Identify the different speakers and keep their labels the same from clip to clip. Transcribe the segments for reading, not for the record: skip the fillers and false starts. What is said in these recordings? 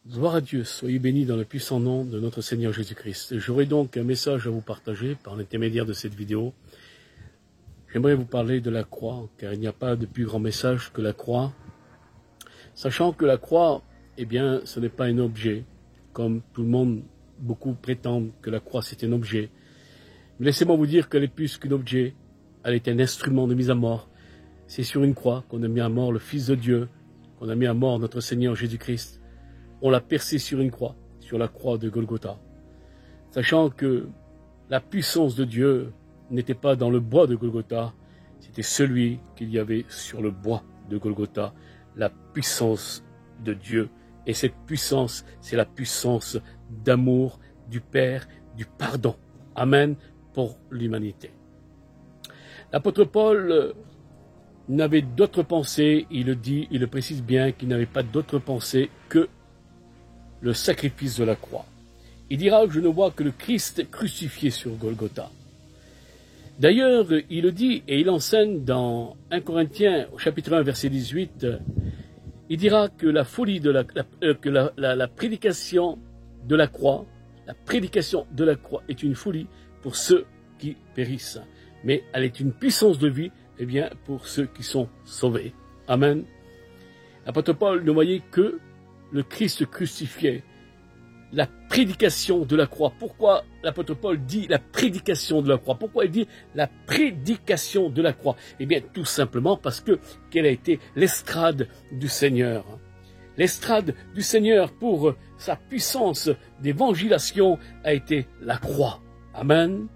Speaker 1: Gloire à Dieu, soyez bénis dans le puissant nom de notre Seigneur Jésus-Christ. J'aurai donc un message à vous partager par l'intermédiaire de cette vidéo. J'aimerais vous parler de la croix, car il n'y a pas de plus grand message que la croix. Sachant que la croix, eh bien, ce n'est pas un objet, comme tout le monde, beaucoup prétendent que la croix c'est un objet. Mais laissez-moi vous dire qu'elle est plus qu'un objet, elle est un instrument de mise à mort. C'est sur une croix qu'on a mis à mort le Fils de Dieu, qu'on a mis à mort notre Seigneur Jésus-Christ. On l'a percé sur une croix, sur la croix de Golgotha. Sachant que la puissance de Dieu n'était pas dans le bois de Golgotha, c'était celui qu'il y avait sur le bois de Golgotha, la puissance de Dieu. Et cette puissance, c'est la puissance d'amour du Père, du pardon. Amen, pour l'humanité. L'apôtre Paul n'avait d'autre pensée, il le dit, il le précise bien, qu'il n'avait pas d'autre pensée que le sacrifice de la croix. Il dira, je ne vois que le Christ crucifié sur Golgotha. D'ailleurs, il le dit et il enseigne dans 1 Corinthiens, au chapitre 1, verset 18, il dira que la folie de la prédication de la croix, est une folie pour ceux qui périssent. Mais elle est une puissance de vie, eh bien, pour ceux qui sont sauvés. Amen. L'apôtre Paul ne voyait que le Christ crucifié, la prédication de la croix. Pourquoi l'apôtre Paul dit la prédication de la croix? Pourquoi il dit la prédication de la croix? Eh bien, tout simplement parce que quelle a été l'estrade du Seigneur. L'estrade du Seigneur pour sa puissance d'évangélisation a été la croix. Amen.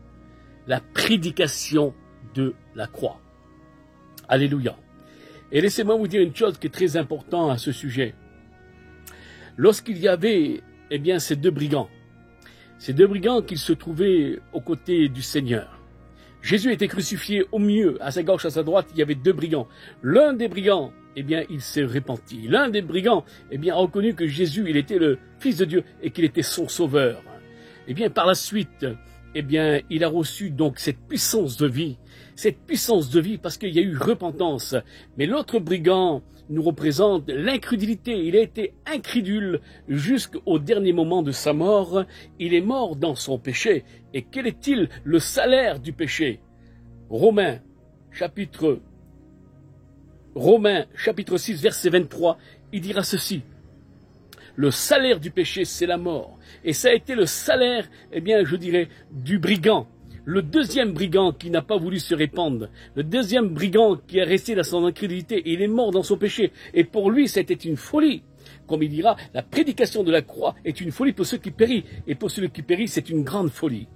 Speaker 1: La prédication de la croix. Alléluia. Et laissez-moi vous dire une chose qui est très importante à ce sujet. Lorsqu'il y avait, eh bien, ces deux brigands qui se trouvaient aux côtés du Seigneur. Jésus était crucifié au milieu, à sa gauche, à sa droite, il y avait deux brigands. L'un des brigands, eh bien, il s'est repenti. L'un des brigands, eh bien, a reconnu que Jésus, il était le Fils de Dieu et qu'il était son sauveur. Eh bien, par la suite, eh bien, il a reçu donc cette puissance de vie parce qu'il y a eu repentance. Mais l'autre brigand nous représente l'incrédulité. Il a été incrédule jusqu'au dernier moment de sa mort. Il est mort dans son péché. Et quel est-il le salaire du péché? Romains, chapitre 6, verset 23, il dira ceci. Le salaire du péché, c'est la mort. Et ça a été le salaire, eh bien, je dirais, du brigand. Le deuxième brigand qui n'a pas voulu se répandre. Le deuxième brigand qui est resté dans son incrédulité et il est mort dans son péché. Et pour lui, c'était une folie. Comme il dira, la prédication de la croix est une folie pour ceux qui périssent. Et pour ceux qui périssent, c'est une grande folie.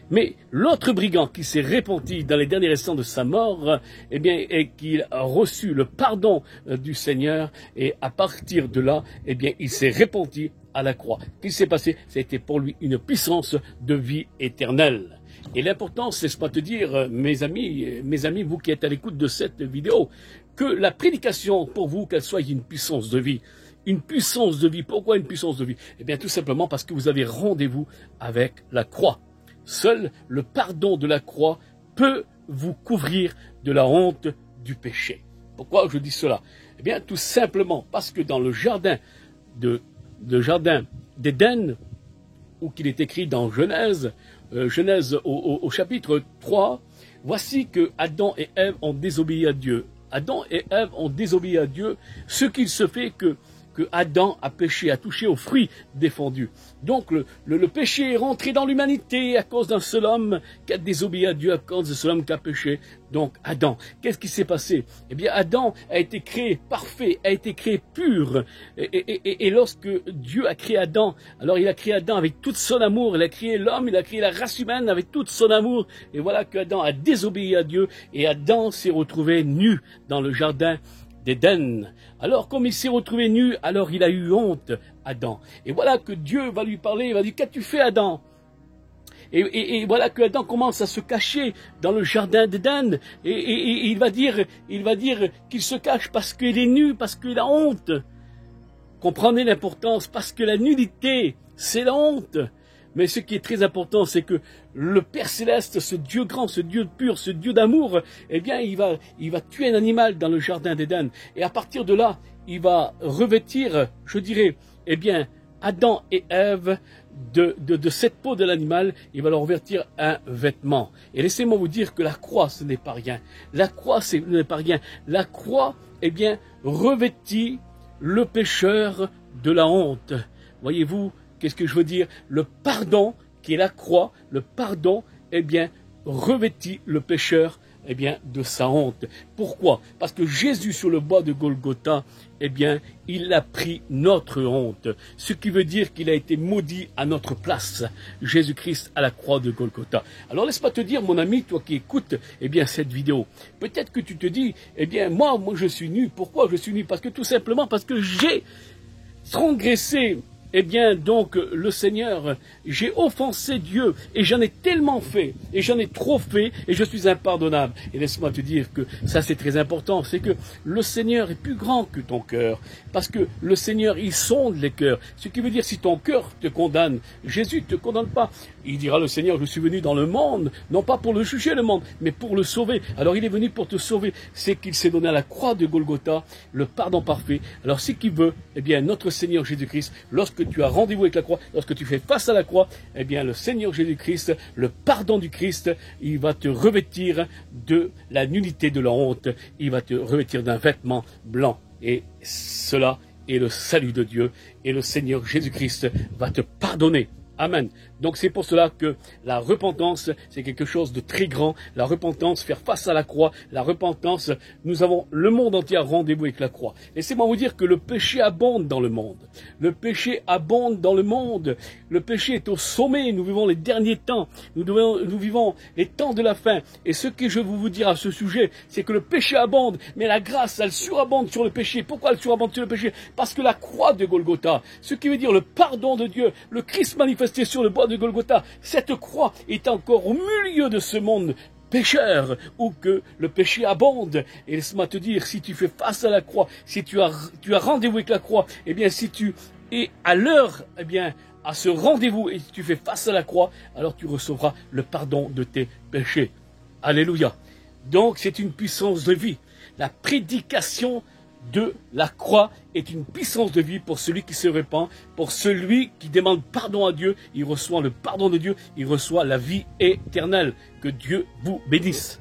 Speaker 1: Mais l'autre brigand qui s'est repenti dans les derniers instants de sa mort, eh bien, et qui a reçu le pardon du Seigneur, et à partir de là, eh bien, il s'est repenti à la croix. Qu'est-ce qui s'est passé? Ça a été pour lui une puissance de vie éternelle. Et l'important, c'est pas te dire, mes amis, vous qui êtes à l'écoute de cette vidéo, que la prédication, pour vous, qu'elle soit une puissance de vie. Une puissance de vie. Pourquoi une puissance de vie? Eh bien, tout simplement parce que vous avez rendez-vous avec la croix. Seul le pardon de la croix peut vous couvrir de la honte du péché. Pourquoi je dis cela? Eh bien, tout simplement parce que dans le jardin d'Éden, où qu'il est écrit dans Genèse au chapitre 3, voici que Adam et Ève ont désobéi à Dieu. Adam et Ève ont désobéi à Dieu, ce qu'il se fait que Adam a péché, a touché aux fruits défendus. Donc le péché est rentré dans l'humanité à cause d'un seul homme qui a désobéi à Dieu, à cause de ce homme qui a péché. Donc Adam, qu'est-ce qui s'est passé? Eh bien Adam a été créé parfait, a été créé pur. Et lorsque Dieu a créé Adam, alors il a créé Adam avec tout son amour, il a créé l'homme, il a créé la race humaine avec tout son amour. Et voilà qu'Adam a désobéi à Dieu et Adam s'est retrouvé nu dans le jardin d'Éden. Alors, comme il s'est retrouvé nu, alors il a eu honte, Adam. Et voilà que Dieu va lui parler, il va dire, qu'as-tu fait, Adam? Et voilà que Adam commence à se cacher dans le jardin d'Éden. Et il va dire qu'il se cache parce qu'il est nu, parce qu'il a honte. Comprenez l'importance, parce que la nudité, c'est la honte. Mais ce qui est très important, c'est que le Père Céleste, ce Dieu grand, ce Dieu pur, ce Dieu d'amour, eh bien, il va tuer un animal dans le jardin d'Éden. Et à partir de là, il va revêtir, je dirais, eh bien, Adam et Ève de cette peau de l'animal, il va leur revêtir un vêtement. Et laissez-moi vous dire que la croix, ce n'est pas rien. La croix, ce n'est pas rien. La croix, eh bien, revêtit le pécheur de la honte. Voyez-vous, qu'est-ce que je veux dire? Le pardon, qui est la croix, le pardon, eh bien, revêtit le pécheur, eh bien, de sa honte. Pourquoi? Parce que Jésus sur le bois de Golgotha, eh bien, il a pris notre honte. Ce qui veut dire qu'il a été maudit à notre place. Jésus-Christ à la croix de Golgotha. Alors laisse-moi te dire, mon ami, toi qui écoutes, eh bien, cette vidéo. Peut-être que tu te dis, eh bien, moi je suis nu. Pourquoi je suis nu? Parce que tout simplement, parce que j'ai transgressé, eh bien, donc, le Seigneur, j'ai offensé Dieu, et j'en ai tellement fait, et j'en ai trop fait, et je suis impardonnable. Et laisse-moi te dire que ça, c'est très important, c'est que le Seigneur est plus grand que ton cœur, parce que le Seigneur, il sonde les cœurs. Ce qui veut dire, si ton cœur te condamne, Jésus ne te condamne pas. Il dira, le Seigneur, je suis venu dans le monde, non pas pour le juger le monde, mais pour le sauver. Alors, il est venu pour te sauver. C'est qu'il s'est donné à la croix de Golgotha, le pardon parfait. Alors, ce qu'il veut, eh bien, notre Seigneur Jésus-Christ, lorsque tu as rendez-vous avec la croix, lorsque tu fais face à la croix, eh bien, le Seigneur Jésus-Christ, le pardon du Christ, il va te revêtir de la nullité de la honte. Il va te revêtir d'un vêtement blanc. Et cela est le salut de Dieu. Et le Seigneur Jésus-Christ va te pardonner. Amen. Donc c'est pour cela que la repentance, c'est quelque chose de très grand. La repentance, faire face à la croix, la repentance, nous avons le monde entier à rendez-vous avec la croix. Laissez-moi vous dire que le péché abonde dans le monde. Le péché abonde dans le monde. Le péché est au sommet. Nous vivons les derniers temps. Nous vivons les temps de la fin. Et ce que je vais vous dire à ce sujet, c'est que le péché abonde, mais la grâce, elle surabonde sur le péché. Pourquoi elle surabonde sur le péché? Parce que la croix de Golgotha, ce qui veut dire le pardon de Dieu, le Christ manifesté sur le bois de Golgotha, cette croix est encore au milieu de ce monde pécheur, où que le péché abonde. Et laisse-moi te dire, si tu fais face à la croix, si tu as rendez-vous avec la croix, eh bien, si tu es à l'heure, eh bien, à ce rendez-vous, et si tu fais face à la croix, alors tu recevras le pardon de tes péchés. Alléluia. Donc, c'est une puissance de vie. La prédication de la croix est une puissance de vie pour celui qui se répand, pour celui qui demande pardon à Dieu. Il reçoit le pardon de Dieu, il reçoit la vie éternelle. Que Dieu vous bénisse.